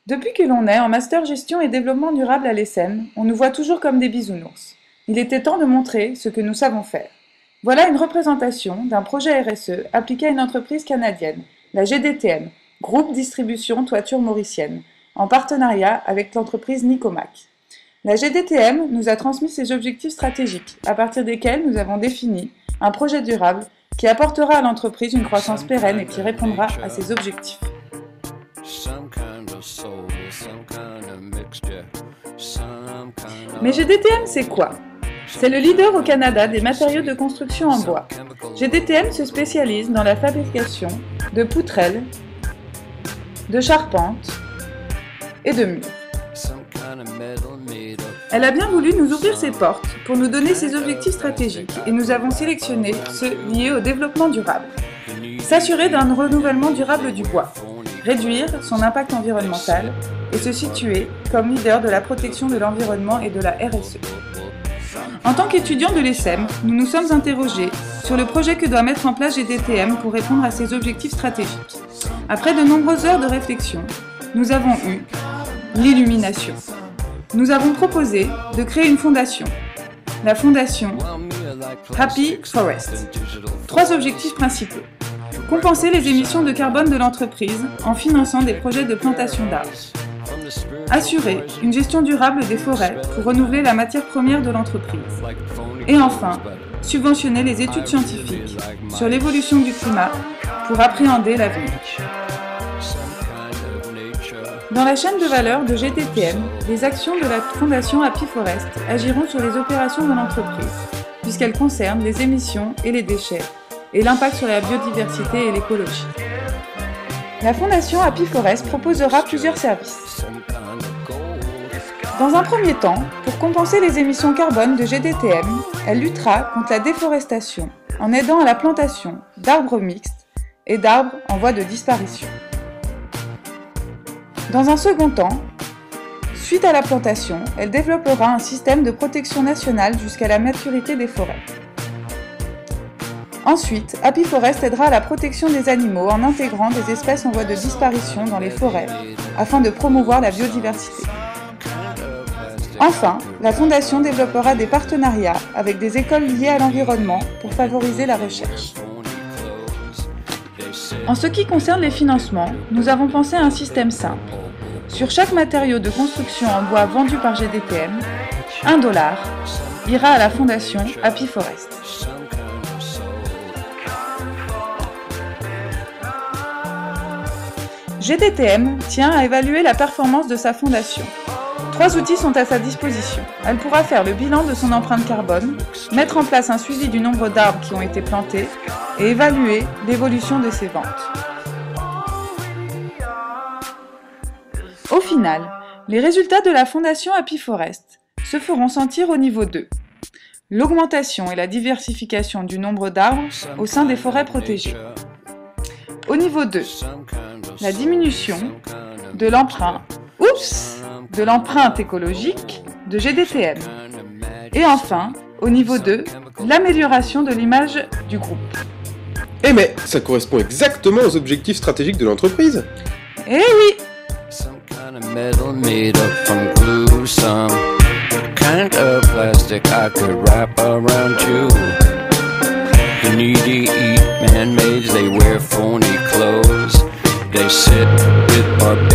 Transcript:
Depuis que l'on est en master gestion et développement durable à l'ESSEM, on nous voit toujours comme des bisounours. Il était temps de montrer ce que nous savons faire. Voilà une représentation d'un projet RSE appliqué à une entreprise canadienne, la GDTM, Groupe Distribution Toiture Mauricienne, en partenariat avec l'entreprise Nicomac. La GDTM nous a transmis ses objectifs stratégiques, à partir desquels nous avons défini un projet durable qui apportera à l'entreprise une croissance pérenne et qui répondra à ses objectifs. Mais GDTM, c'est quoi? C'est le leader au Canada des matériaux de construction en bois. GDTM se spécialise dans la fabrication de poutrelles, de charpentes et de murs. Elle a bien voulu nous ouvrir ses portes pour nous donner ses objectifs stratégiques et nous avons sélectionné ceux liés au développement durable. S'assurer d'un renouvellement durable du bois, réduire son impact environnemental et se situer comme leader de la protection de l'environnement et de la RSE. En tant qu'étudiants de l'ESSEM, nous nous sommes interrogés sur le projet que doit mettre en place GDTM pour répondre à ses objectifs stratégiques. Après de nombreuses heures de réflexion, nous avons eu l'illumination. Nous avons proposé de créer une fondation, la fondation Happy Forest. 3 objectifs principaux. Compenser les émissions de carbone de l'entreprise en finançant des projets de plantation d'arbres. Assurer une gestion durable des forêts pour renouveler la matière première de l'entreprise. Et enfin, subventionner les études scientifiques sur l'évolution du climat pour appréhender l'avenir. Dans la chaîne de valeur de GDTM, les actions de la Fondation Happy Forest agiront sur les opérations de l'entreprise, puisqu'elles concernent les émissions et les déchets, et l'impact sur la biodiversité et l'écologie. La Fondation Happy Forest proposera plusieurs services. Dans un premier temps, pour compenser les émissions carbone de GDTM, elle luttera contre la déforestation en aidant à la plantation d'arbres mixtes et d'arbres en voie de disparition. Dans un second temps, suite à la plantation, elle développera un système de protection nationale jusqu'à la maturité des forêts. Ensuite, Happy Forest aidera à la protection des animaux en intégrant des espèces en voie de disparition dans les forêts afin de promouvoir la biodiversité. Enfin, la Fondation développera des partenariats avec des écoles liées à l'environnement pour favoriser la recherche. En ce qui concerne les financements, nous avons pensé à un système simple. Sur chaque matériau de construction en bois vendu par GDTM, $1 ira à la Fondation Happy Forest. GDTM tient à évaluer la performance de sa fondation. 3 outils sont à sa disposition. Elle pourra faire le bilan de son empreinte carbone, mettre en place un suivi du nombre d'arbres qui ont été plantés et évaluer l'évolution de ses ventes. Au final, les résultats de la Fondation Happy Forest se feront sentir au niveau 2. L'augmentation et la diversification du nombre d'arbres au sein des forêts protégées. Au niveau 2, la diminution de l'empreinte écologique de GDTM. Et enfin, au niveau 2, l'amélioration de l'image du groupe. Eh mais, ça correspond exactement aux objectifs stratégiques de l'entreprise. Eh oui! Metal made up from glue, some kind of plastic I could wrap around you. You need to eat man-maids, they wear phony clothes. They sit with barbarians.